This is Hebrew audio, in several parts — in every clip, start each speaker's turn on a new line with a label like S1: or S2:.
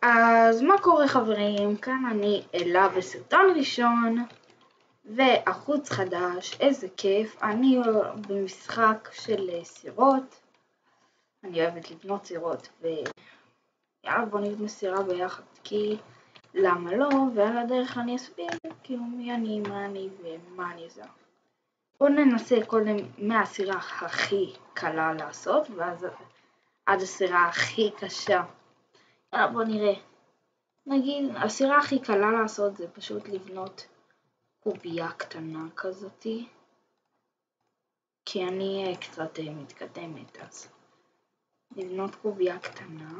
S1: אז מה קורה חברים? כאן אני אלה בסרטון ראשון וערוץ חדש, איזה כיף. אני במשחק של סירות, אני אוהבת לבנות סירות ויאללה בוא נבנה סירה ביחד, כי למה לא? ועל הדרך אני אסביר כאילו מי אני, מה אני ומה אני עושה. בואו ננסה קודם מהסירה הכי קלה לעשות ואז עד הסירה הכי קשה. בוא נראה. נגיד, הסירה הכי קלה לעשות זה פשוט לבנות קובייה קטנה כזאתי, כי אני קצת מתקדמת, אז לבנות קובייה קטנה.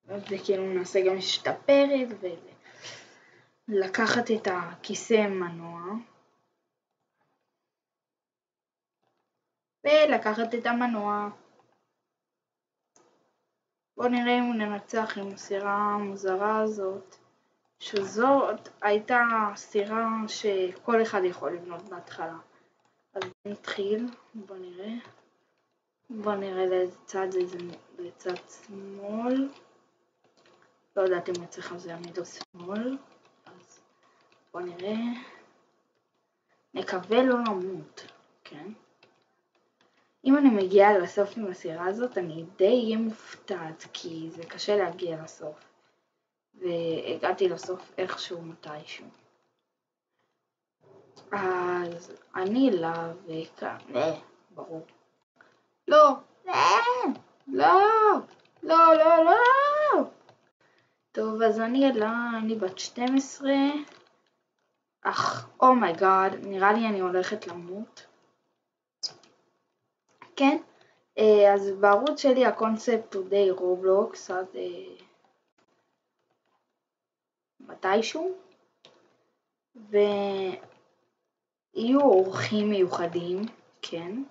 S1: וכאילו נעשה גם משתפרת ולקחת את הכיסא מנוע ולקחת את המנוע. בואו נראה אם ננצח עם הסירה המוזרה הזאת, שזאת הייתה סירה שכל אחד יכול לבנות בהתחלה. אז נתחיל, בואו נראה לאיזה צד זה, לצד שמאל. לא יודעת אם אצלכם זה ימין או שמאל, אז בואו נראה. נקווה לא למות, כן? אם אני מגיעה לסוף עם הסירה הזאת, אני די אהיה מופתעת, כי זה קשה להגיע לסוף. והגעתי לסוף איכשהו מתישהו. אז אני לה וכאן, ברור. לא, לא, לא, לא, לא. טוב, אז אני אלה, אני בת 12. אומייגאד, נראה לי אני הולכת למות. כן, אז בערוץ שלי הקונספט הוא די רובלוקס, אז מתישהו. ויהיו אורחים מיוחדים, כן.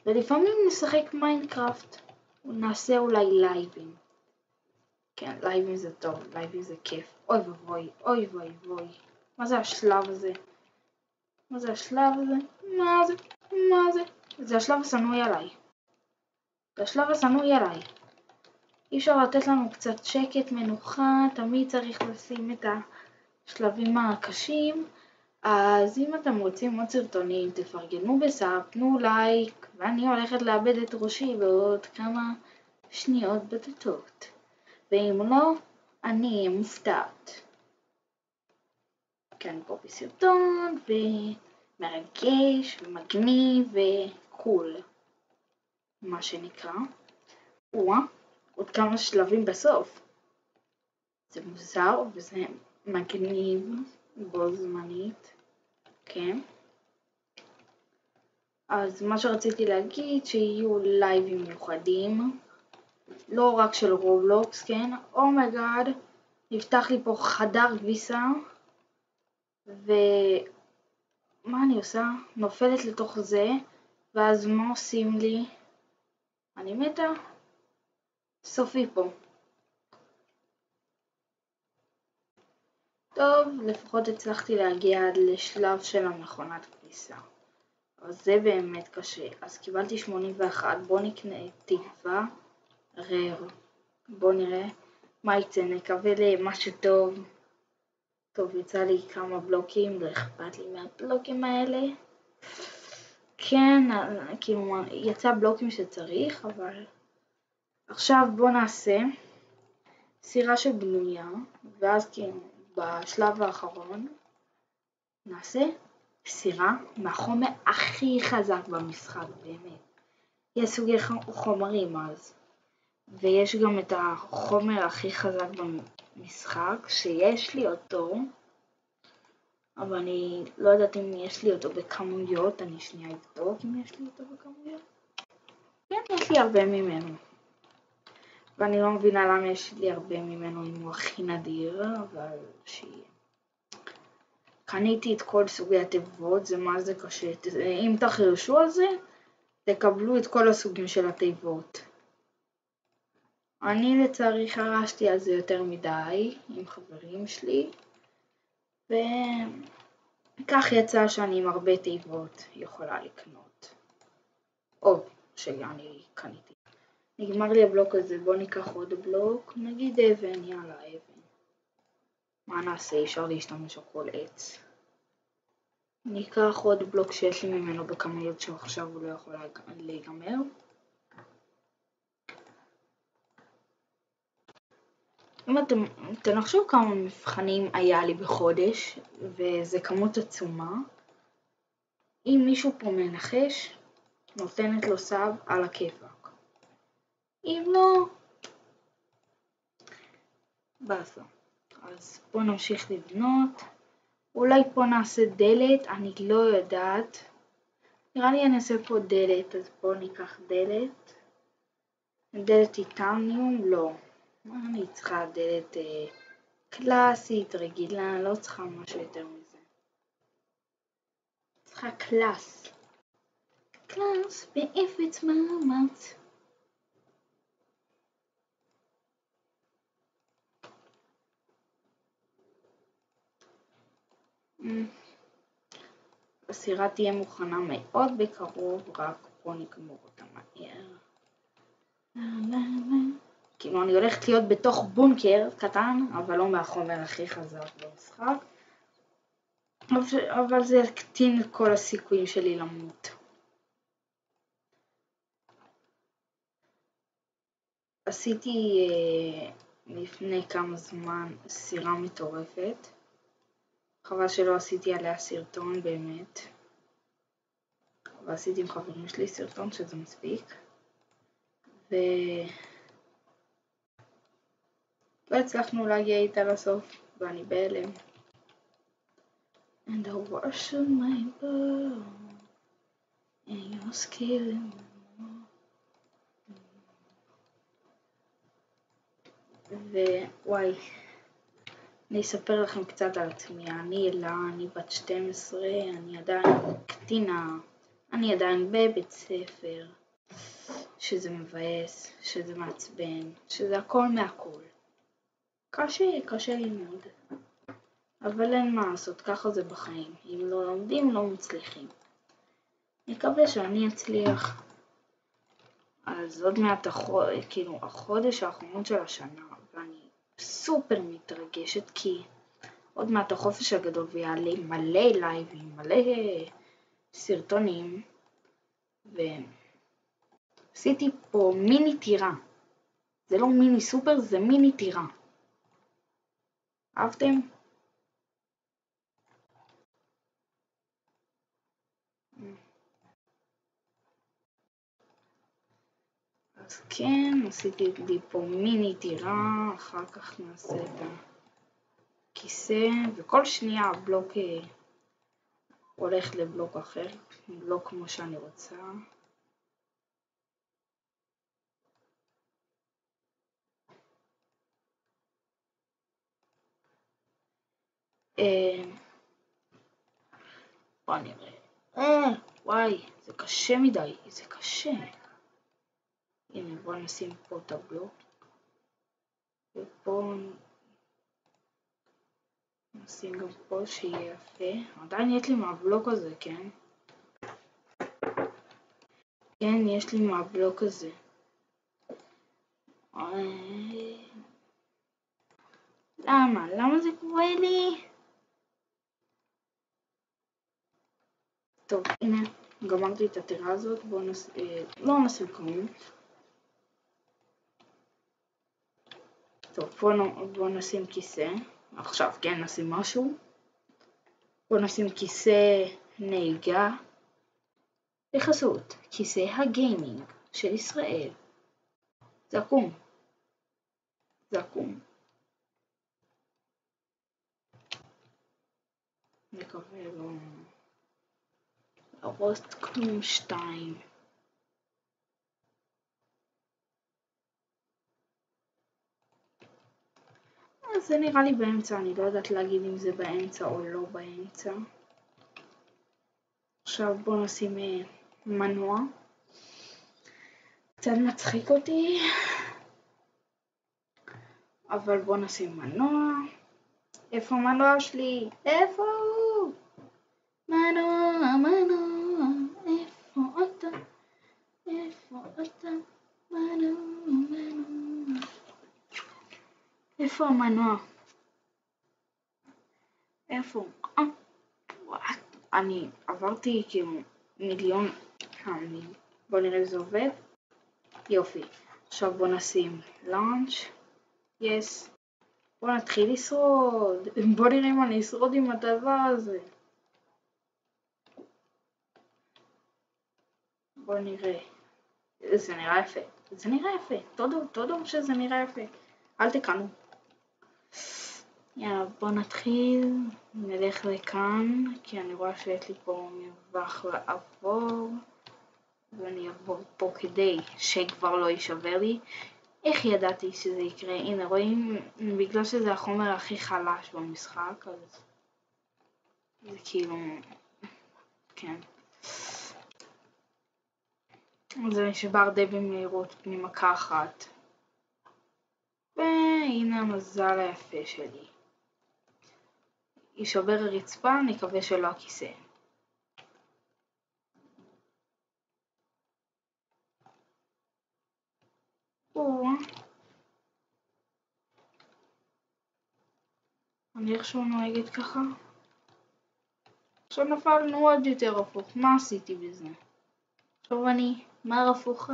S1: ולפעמים נשחק מיינקראפט, נעשה אולי לייבים. כן, לייבים זה טוב, לייבים זה כיף. אוי ובוי, אוי ובוי. מה זה השלב הזה? מה זה השלב הזה? מה זה? מה זה? זה השלב הסנוי עליי. זה השלב הסנוי עליי. אי אפשר לתת לנו קצת שקט, מנוחה, תמיד צריך לשים את השלבים הקשים. אז אם אתם רוצים עוד סרטונים, תפרגנו בסאב, תנו לייק, ואני הולכת לאבד את ראשי בעוד כמה שניות בודדות. ואם לא, אני אהיה מופתעת. כן, פה בסרטון, ומרגש, ומגניב, וקול. מה שנקרא. עוד כמה שלבים בסוף. זה מוזר וזה מגניב בו זמנית. כן. אז מה שרציתי להגיד, שיהיו לייבים מיוחדים. לא רק של רובלוקס, כן? אומייגאד, נפתח לי פה חדר כביסה. ומה אני עושה? נופלת לתוך זה, ואז מה עושים לי? אני מתה. סופי פה. טוב, לפחות הצלחתי להגיע עד לשלב של המכונת כביסה. אבל זה באמת קשה. אז קיבלתי 81, בוא נקנה תקווה רר. בוא נראה מה יצא, נקווה למשהו טוב. טוב, יצא לי כמה בלוקים, לא אכפת לי מהבלוקים האלה. כן, כאילו יצא בלוקים שצריך, אבל עכשיו בוא נעשה סירה שבנויה, ואז כאילו בשלב האחרון נעשה סירה מהחומר הכי חזק במשחק, באמת. יש סוגי חומרים אז, ויש גם את החומר הכי חזק במשחק שיש לי אותו, אבל אני לא יודעת אם יש לי אותו בכמויות, אני שנייה אבדוק אם יש לי אותו בכמויות. כן, יש לי הרבה ממנו. ואני לא מבינה למה יש לי הרבה ממנו אם הוא הכי נדיר, אבל שיהיה. קניתי את כל סוגי התיבות, זה מה זה קשה. אם תחרשו על זה, תקבלו את כל הסוגים של התיבות. אני לצערי חרשתי על זה יותר מדי עם חברים שלי, וכך יצא שאני עם הרבה תיבות יכולה לקנות. שאני קניתי. נגמר לי הבלוק הזה, בוא ניקח עוד בלוק, נגיד אבן, יאללה אבן. מה נעשה? אפשר להשתמש על כל עץ. ניקח עוד בלוק שיש לי ממנו בכמויות שעכשיו הוא לא יכול להיגמר. אם תנחשו כמה מבחנים היה לי בחודש, וזה כמות עצומה, אם מישהו פה מנחש, נותנת לו סאב על הכיפק. אם לא, בסדר. אז בואו נמשיך לבנות. אולי פה נעשה דלת, אני לא יודעת. נראה לי אני אעשה פה דלת, אז בואו ניקח דלת. דלת טיטניום? לא. מה אני צריכה? דלת קלאסית, רגילה, לא צריכה משהו יותר מזה. צריכה קלאס. קלאס באפס מאמץ. הסירה תהיה מוכנה מאוד בקרוב, רק בוא נגמור אותה מהר. כאילו אני הולכת להיות בתוך בונקר קטן, אבל לא מהחומר הכי חזק במשחק. אבל זה יקטין את כל הסיכויים שלי למות. עשיתי לפני כמה זמן סירה מטורפת. חבל שלא עשיתי עליה סרטון באמת. אבל עשיתי עם חברים שלי סרטון שזה מספיק. לא הצלחנו להגיע איתה לסוף, ואני בהלם. And the wash of my bow and your skin. ווואי, אני אספר לכם קצת על עצמי. אני אלה, אני בת 12, אני עדיין קטינה, אני עדיין בבית ספר, שזה מבאס, שזה מעצבן, שזה הכל מהכל. קשה ללמוד. אבל אין מה לעשות, ככה זה בחיים. אם לא לומדים, לא מצליחים. מקווה שאני אצליח. אז עוד מעט החודש האחרון של השנה, ואני סופר מתרגשת כי עוד מעט החופש הגדול ויעלה מלא לייבים, מלא סרטונים, ועשיתי פה מיני טירה. זה לא מיני סופר, זה מיני טירה. אהבתם? אז כן, עשיתי לי פה מיני טירה, אחר כך נעשה את הכיסא, וכל שנייה הבלוק הולך לבלוק אחר, לא כמו שאני רוצה. בוא נראה. וואי, זה קשה מדי, זה קשה. הנה, בוא נשים פה את הבלוק. ופה נשים גם פה שיהיה יפה. עדיין יש לי מהבלוק הזה, כן? כן, יש לי מהבלוק הזה. למה זה קורה לי? טוב, הנה, גמרתי את הטירה הזאת, לא נשים כלום. טוב, בוא נשים כיסא. עכשיו, כן, נשים משהו. בוא נשים כיסא נהיגה. בחסות, כיסא הגיימינג של ישראל. זה עקום. מקווה לא להרוס כלום 2. אז זה נראה לי באמצע, אני לא יודעת להגיד אם זה באמצע או לא באמצע. עכשיו בוא נשים מנוע. קצת מצחיק אותי, אבל בוא נשים מנוע. איפה המנוע שלי? איפה הוא? מנוע, איפה אתה? איפה איפה המנוע? איפה? אני עברתי כאילו מיליון פעמים. בוא נראה אם זה עובד. יופי. עכשיו בוא נשים לאנץ'. יס. בוא נתחיל לשרוד. בוא נראה אם אני אשרוד עם הדבר הזה. בוא נראה. זה נראה יפה. זה נראה יפה. תודו שזה נראה יפה. אל תקנו. יאללה, בוא נתחיל. נלך לכאן, כי אני רואה שיש לי פה מרווח לעבור. ואני אעבור פה כדי שכבר לא יישבר לי. איך ידעתי שזה יקרה? הנה רואים, בגלל שזה החומר הכי חלש במשחק, אז זה כאילו, כן. זה נשבר די במהירות ממכה אחת. והנה המזל היפה שלי. יישבר הרצפה, נקווה שלא הכיסא. אני איכשהו נוהגת ככה. עכשיו נפלנו עוד יותר הפוך, מה עשיתי בזה? עכשיו אני מר הפוכה.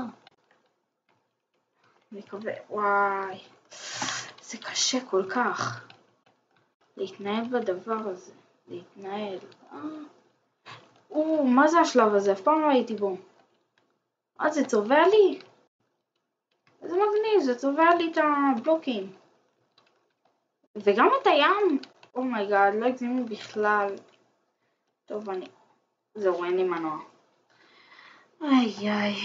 S1: נקווה, וואי, זה קשה כל כך. להתנהל בדבר הזה, להתנהל. מה זה השלב הזה? אף פעם לא הייתי בו. זה צובע לי? איזה מגניב, זה צובע לי את הבלוקים. וגם את הים. אומייגאד, לא הגזימו בכלל. טוב, זהו, אין לי מנוע. איי.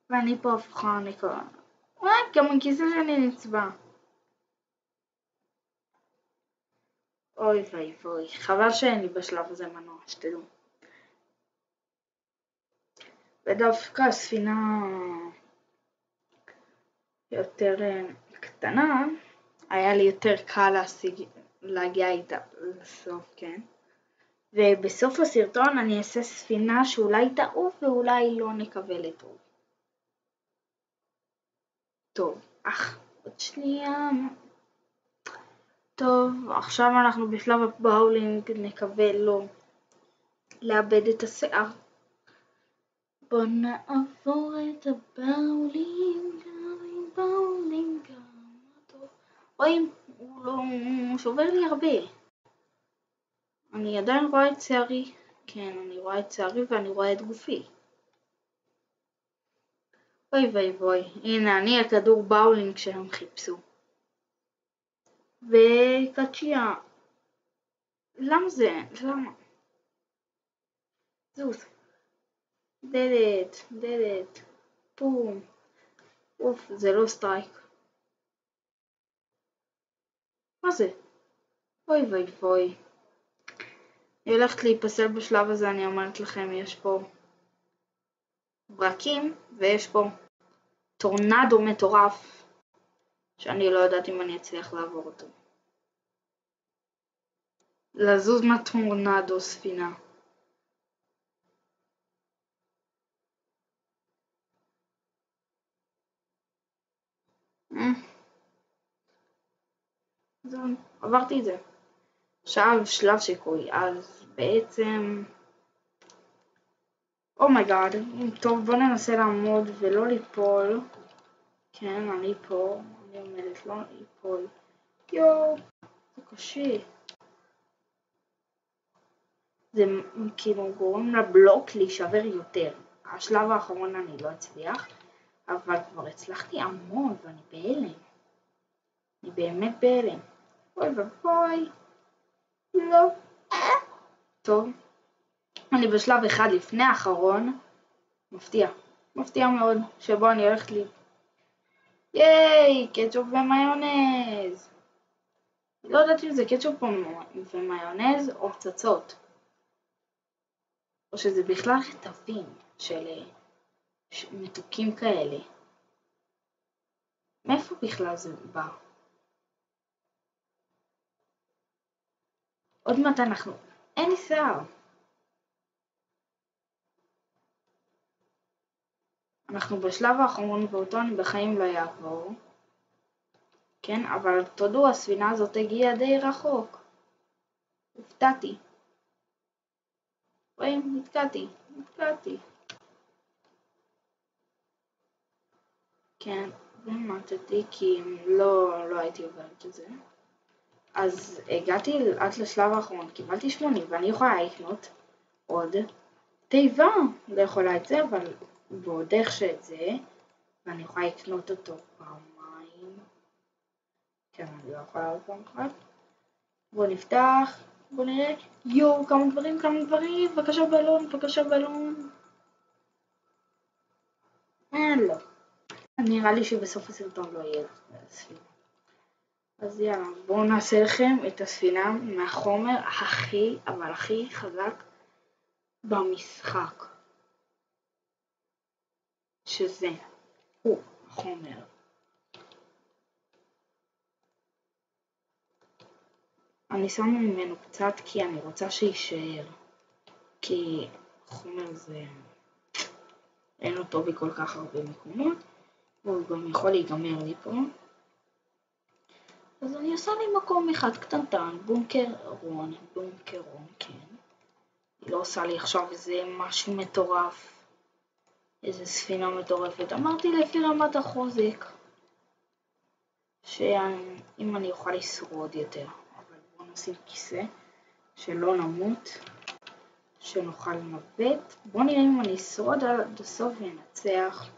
S1: ואני פה הפוכה, אני קורא. גם הכיסא שלי נצבע. אוי ואי, חבל שאין לי בשלב הזה מנוע, שתדעו. ודווקא ספינה יותר קטנה, היה לי יותר קל להגיע איתה לסוף, כן? ובסוף הסרטון אני אעשה ספינה שאולי תעוף ואולי לא נקווה לטוב. טוב, עוד שנייה. טוב, עכשיו אנחנו בשלב הבאולינג, נקווה לא לאבד את השיער. בוא נעבור את הבאולינג, רואים, הוא שובר לי הרבה. אני עדיין רואה את שערי, כן, אני רואה את שערי ואני רואה את גופי. אוי, הנה אני הכדור באולינג שהם חיפשו. וקצ'יה, למה? זוז. דלת, פום. זה לא סטרייק. מה זה? אוי. אני הולכת להיפסל בשלב הזה, אני אומרת לכם, יש פה ברקים ויש פה טורנדו מטורף שאני לא יודעת אם אני אצליח לעבור אותו. לזוז מהטורנדו ספינה. זהו, עברתי את זה. עכשיו שלב שיקוי, אז בעצם אומייגאד, טוב בוא ננסה לעמוד ולא ליפול. כן, אני פה, אני עומדת לא ליפול. יואו, זה קשה. זה כאילו גורם לבלוק להישבר יותר. השלב האחרון אני לא אצליח, אבל כבר הצלחתי המון ואני בהלם. אני באמת בהלם. אוי. לא. טוב. אני בשלב אחד לפני האחרון. מפתיע מאוד, שבו אני הולכת לי. ייי, קטשופ ומיונז. לא יודעת אם זה קטשופ ומיונז או פצצות. או שזה בכלל רטבים של מתוקים כאלה. מאיפה בכלל זה בא? עוד מעט אין לי שיער. אנחנו בשלב האחרון ואותו אני בחיים לא יעבור. כן, אבל תודו, הספינה הזאת הגיעה די רחוק. הופתעתי. רואים, נתקעתי. כן, ומתתי כי לא הייתי עוברת את זה. אז הגעתי עד לשלב האחרון, קיבלתי 80 ואני יכולה לקנות עוד תיבה. לא יכולה את זה, אבל ועוד איך שאת זה, ואני יכולה לקנות אותו פעמיים. כן, אני לא יכולה עוד פעם אחת. בוא נפתח, בוא נראה. יואו, כמה דברים. בבקשה בלון. לא. נראה לי שבסוף הסרטון לא יהיה ספינה. אז יאללה, בואו נעשה לכם את הספינה מהחומר הכי חזק במשחק. שזה הוא החומר. אני שמה ממנו קצת כי אני רוצה שישאר. כי חומר זה אין אותו בכל כך הרבה מקומות. והוא גם יכול להיגמר לי פה. אז אני עושה לי מקום אחד קטנטן, בונקר רון, כן. היא לא עושה לי עכשיו איזה משהו מטורף, איזה ספינה מטורפת. אמרתי לפי רמת החוזק, שאם אני אוכל לשרוד יותר. אבל בואו נשים כיסא, שלא נמות, שנוכל לנווט. בואו נראה אם אני אשרוד עד הסוף ונצח.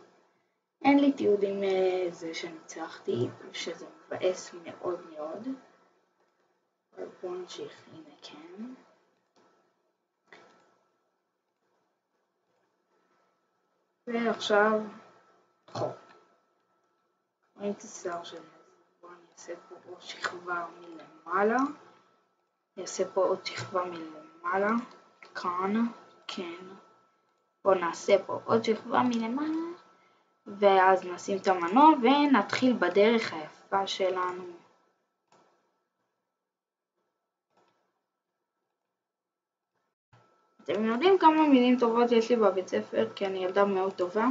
S1: אין לי תיעוד עם זה שניצחתי, שזה מבאס מאוד. אבל בואו נמשיך, הנה כן. ועכשיו חור. רואים את השיער שלי, אז בואו אני אעשה פה עוד שכבה מלמעלה. כאן, כן. בואו נעשה פה עוד שכבה מלמעלה. ואז נשים את המנוע ונתחיל בדרך היפה שלנו. אתם יודעים כמה מילים טובות יש לי בבית ספר, כי אני ילדה מאוד טובה?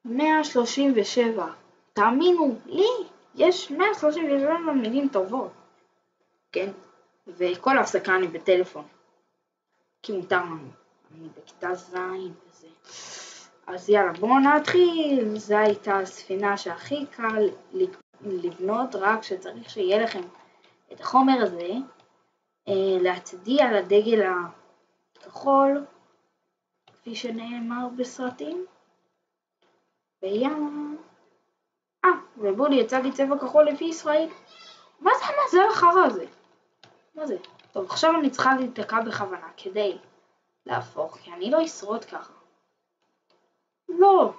S1: 137. תאמינו לי, יש 137 מילים טובות. כן, וכל ההפסקה אני בטלפון. כי מותר לנו. אני בכיתה ז' וזה. אז יאללה, בואו נתחיל. זו הייתה הספינה שהכי קל לבנות, רק שצריך שיהיה לכם את החומר הזה, להצדיע לדגל הכחול, כפי שנאמר בסרטים. ויאללה. ובולי יצא לי צבע כחול לפי ישראל. מה זה החרא הזה? מה זה? טוב, עכשיו אני צריכה להתקע בכוונה כדי להפוך, כי אני לא אשרוד ככה. לא.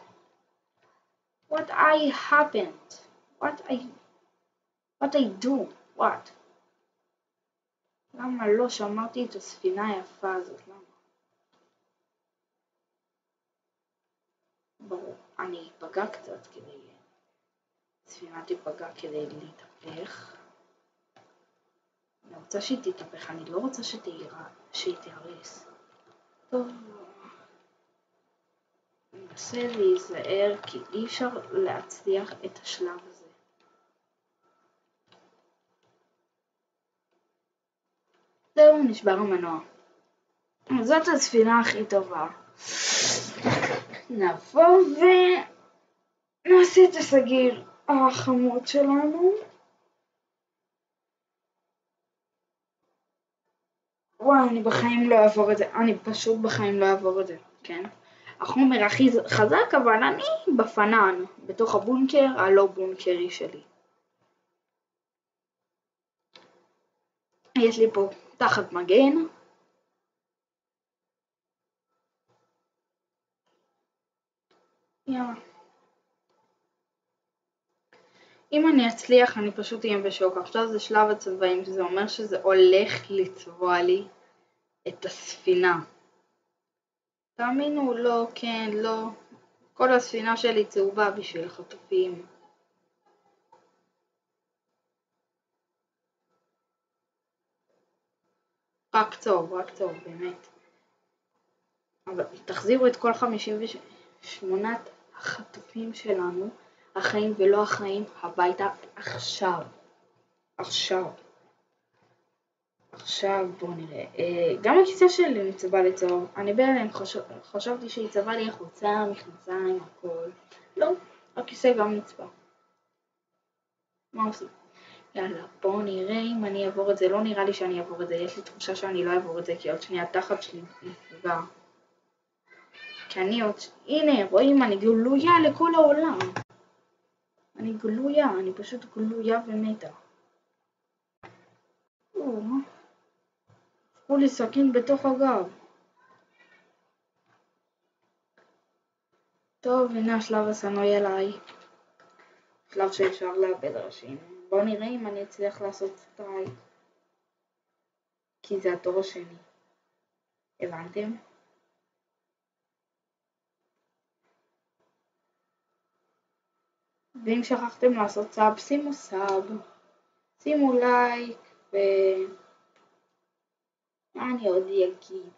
S1: What happened? What I do? What? למה לא שמרתי את הספינה היפה הזאת? למה? ברור, אני אפגע קצת כדי... הספינה תיפגע כדי להתהפך. אני רוצה שהיא תתהפך, אני לא רוצה שהיא תיהרס. טוב. אני מנסה להיזהר כי אי אפשר להצליח את השלב הזה. זהו, נשבר המנוע. זאת הספינה הכי טובה. נבוא ונעשה את הסגיר החמוד שלנו. וואי, אני בחיים לא אעבור את זה. אני פשוט בחיים לא אעבור את זה, כן? החומר הכי חזק, אבל אני בפנן, בתוך הבונקר הלא בונקרי שלי. יש לי פה תחת מגן. יאללה. אם אני אצליח אני פשוט אהיה בשוק. עכשיו זה שלב הצבעים, זה אומר שזה הולך לצבוע לי את הספינה. תאמינו, לא, כן, לא. כל הספינה שלי צהובה בשביל החטופים. רק צהוב, באמת. אבל תחזירו את כל 57 8 החטופים שלנו, החיים ולא החיים, הביתה עכשיו. עכשיו בואו נראה. גם הכיסא שלי נצבע לצהוב. אני בהלם, חשבתי שהיא צבע לי החוצה, מכנסיים, הכל. לא, הכיסא גם נצבע. מה עושים? יאללה, בואו נראה אם אני אעבור את זה. לא נראה לי שאני אעבור את זה. יש לי תחושה שאני לא אעבור את זה, כי עוד שנייה תחת שלי נפגע. כי אני עוד... הנה, רואים, אני גלויה לכל העולם. אני גלויה, אני פשוט גלויה ומתה. הפכו לי סכין בתוך הגב. טוב, הנה השלב הסנוי עליי. שלב שאפשר לאבד ראשים. בואו נראה אם אני אצליח לעשות סטרייק. כי זה התור השני. הבנתם? ואם שכחתם לעשות סאב, שימו סאב. שימו לייק ו... מה אני עוד אגיד?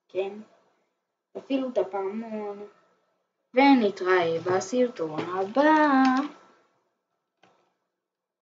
S1: כן? תפעילו את הפעמון. ונתראה בסרטון הבא.